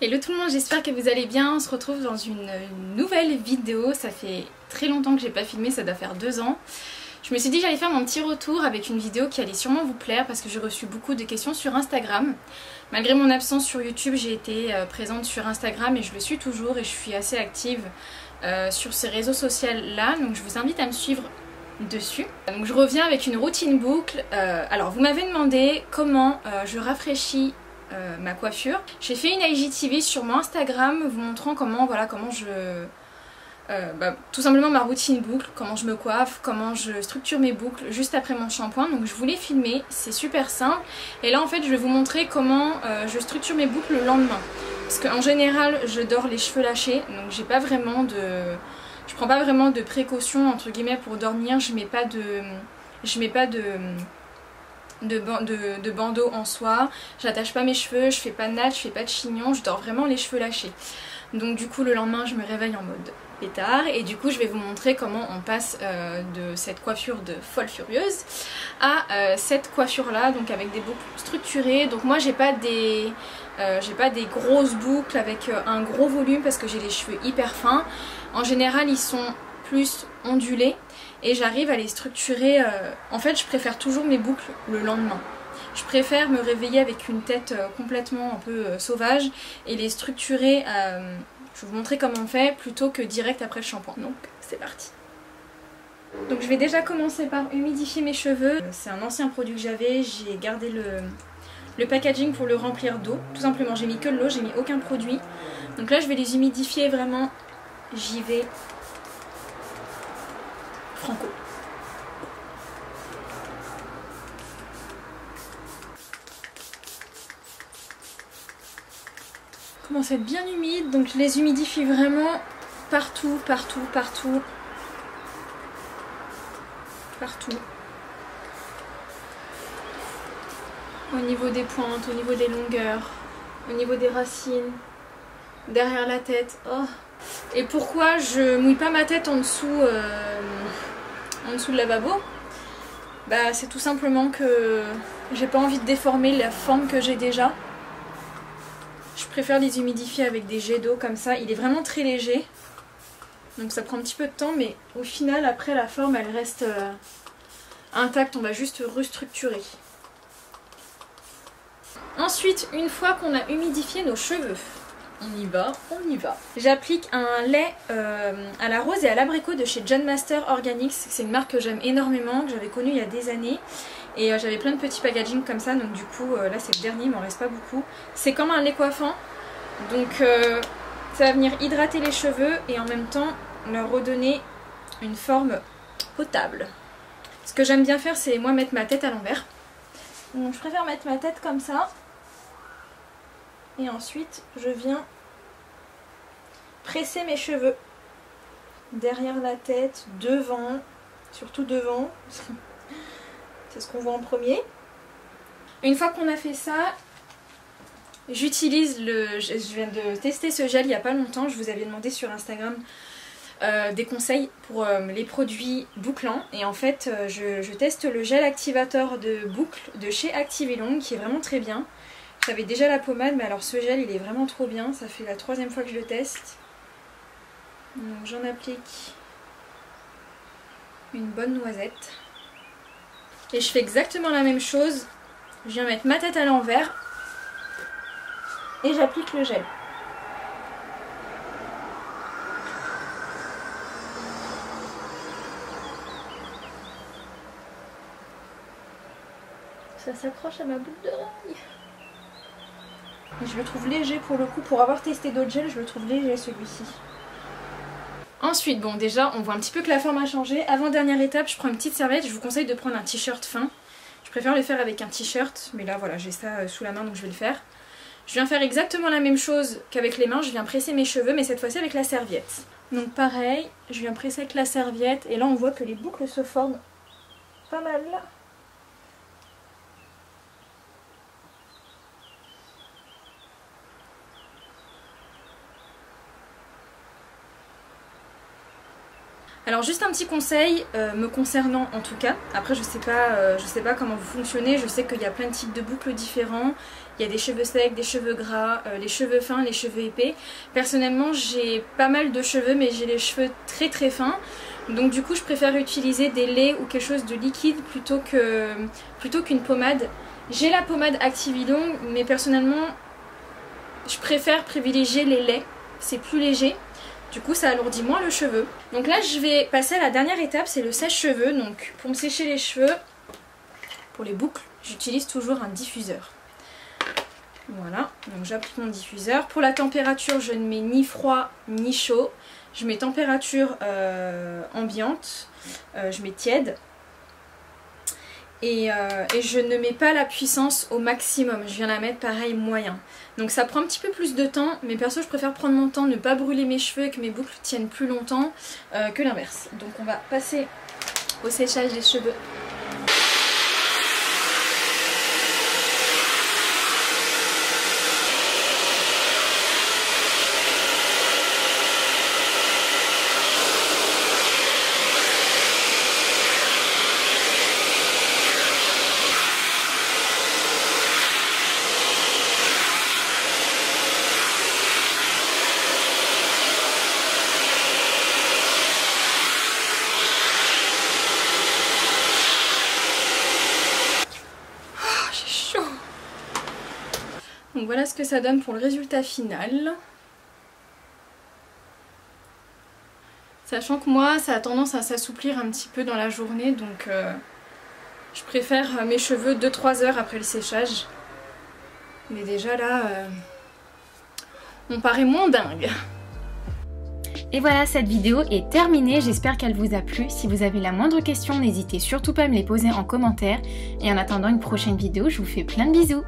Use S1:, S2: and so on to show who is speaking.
S1: Hello tout le monde, j'espère que vous allez bien. On se retrouve dans une nouvelle vidéo. Ça fait très longtemps que j'ai pas filmé, ça doit faire 2 ans. Je me suis dit que j'allais faire mon petit retour avec une vidéo qui allait sûrement vous plaire parce que j'ai reçu beaucoup de questions sur Instagram. Malgré mon absence sur YouTube, j'ai été présente sur Instagram et je le suis toujours et je suis assez active sur ces réseaux sociaux là. Donc je vous invite à me suivre dessus. Donc je reviens avec une routine boucle. Alors vous m'avez demandé comment je rafraîchis ma coiffure. J'ai fait une IGTV sur mon Instagram vous montrant comment je... tout simplement ma routine boucle, comment je me coiffe, comment je structure mes boucles juste après mon shampoing. Donc je voulais filmer, c'est super simple. Et là en fait je vais vous montrer comment je structure mes boucles le lendemain. Parce qu'en général je dors les cheveux lâchés, donc j'ai pas vraiment de... Je prends pas vraiment de précautions entre guillemets pour dormir, je mets pas de bandeau en soie, j'attache pas mes cheveux, je fais pas de natte, je fais pas de chignon, je dors vraiment les cheveux lâchés. Donc du coup le lendemain je me réveille en mode pétard et du coup je vais vous montrer comment on passe de cette coiffure de folle furieuse à cette coiffure là, donc avec des boucles structurées. Donc moi j'ai pas des grosses boucles avec un gros volume parce que j'ai les cheveux hyper fins. En général ils sont plus ondulés et j'arrive à les structurer. En fait je préfère toujours mes boucles le lendemain. Je préfère me réveiller avec une tête complètement un peu sauvage et les structurer, je vais vous montrer comment on fait, plutôt que direct après le shampoing. Donc c'est parti. Donc je vais déjà commencer par humidifier mes cheveux. C'est un ancien produit que j'avais, j'ai gardé le packaging pour le remplir d'eau. Tout simplement j'ai mis que de l'eau, j'ai mis aucun produit. Donc là je vais les humidifier vraiment, j'y vais franco. Commence à être bien humide, donc je les humidifie vraiment partout. Au niveau des pointes, au niveau des longueurs, au niveau des racines, derrière la tête. Oh. Et pourquoi je mouille pas ma tête en dessous du lavabo? Bah c'est tout simplement que j'ai pas envie de déformer la forme que j'ai déjà. Je préfère les humidifier avec des jets d'eau comme ça. Il est vraiment très léger. Donc ça prend un petit peu de temps, mais au final, après la forme, elle reste intacte. On va juste restructurer. Ensuite, une fois qu'on a humidifié nos cheveux, on y va. J'applique un lait à la rose et à l'abricot de chez John Master Organics. C'est une marque que j'aime énormément, que j'avais connue il y a des années. Et j'avais plein de petits packaging comme ça, donc du coup là c'est le dernier, il m'en reste pas beaucoup. C'est comme un lait coiffant, donc ça va venir hydrater les cheveux et en même temps leur redonner une forme potable. Ce que j'aime bien faire, c'est moi mettre ma tête à l'envers. Donc je préfère mettre ma tête comme ça. Et ensuite je viens presser mes cheveux derrière la tête, devant, surtout devant. C'est ce qu'on voit en premier. Une fois qu'on a fait ça, j'utilise je viens de tester ce gel il n'y a pas longtemps. Je vous avais demandé sur Instagram des conseils pour les produits bouclants. Et en fait, je teste le gel activateur de boucle de chez Active & Long qui est vraiment très bien. J'avais déjà la pommade, mais alors ce gel il est vraiment trop bien. Ça fait la 3e fois que je le teste. Donc j'en applique une bonne noisette. Et je fais exactement la même chose. Je viens mettre ma tête à l'envers et j'applique le gel. Ça s'accroche à ma boucle d'oreille. Je le trouve léger pour le coup. Pour avoir testé d'autres gels, je le trouve léger celui-ci. Ensuite, bon déjà on voit un petit peu que la forme a changé. Avant dernière étape, je prends une petite serviette. Je vous conseille de prendre un t-shirt fin. Je préfère le faire avec un t-shirt, mais là voilà j'ai ça sous la main donc je vais le faire. Je viens faire exactement la même chose qu'avec les mains, je viens presser mes cheveux mais cette fois-ci avec la serviette. Donc pareil, je viens presser avec la serviette et là on voit que les boucles se forment pas mal là. Alors juste un petit conseil me concernant en tout cas, après je sais pas comment vous fonctionnez, je sais qu'il y a plein de types de boucles différents, il y a des cheveux secs, des cheveux gras, les cheveux fins, les cheveux épais. Personnellement j'ai pas mal de cheveux mais j'ai les cheveux très très fins, donc du coup je préfère utiliser des laits ou quelque chose de liquide plutôt qu'une pommade. J'ai la pommade Activilong mais personnellement je préfère privilégier les laits, c'est plus léger. Du coup ça alourdit moins le cheveu. Donc là je vais passer à la dernière étape, c'est le sèche-cheveux. Donc pour me sécher les cheveux, pour les boucles, j'utilise toujours un diffuseur. Voilà, donc j'applique mon diffuseur. Pour la température, je ne mets ni froid ni chaud. Je mets température ambiante, je mets tiède. Et je ne mets pas la puissance au maximum, je viens la mettre pareil moyen. Donc ça prend un petit peu plus de temps, mais perso je préfère prendre mon temps, ne pas brûler mes cheveux et que mes boucles tiennent plus longtemps que l'inverse. Donc on va passer au séchage des cheveux. Donc voilà ce que ça donne pour le résultat final. Sachant que moi ça a tendance à s'assouplir un petit peu dans la journée, donc je préfère mes cheveux 2-3 heures après le séchage. Mais déjà là, on paraît moins dingue.
S2: Et voilà, cette vidéo est terminée, j'espère qu'elle vous a plu. Si vous avez la moindre question, n'hésitez surtout pas à me les poser en commentaire. Et en attendant une prochaine vidéo, je vous fais plein de bisous.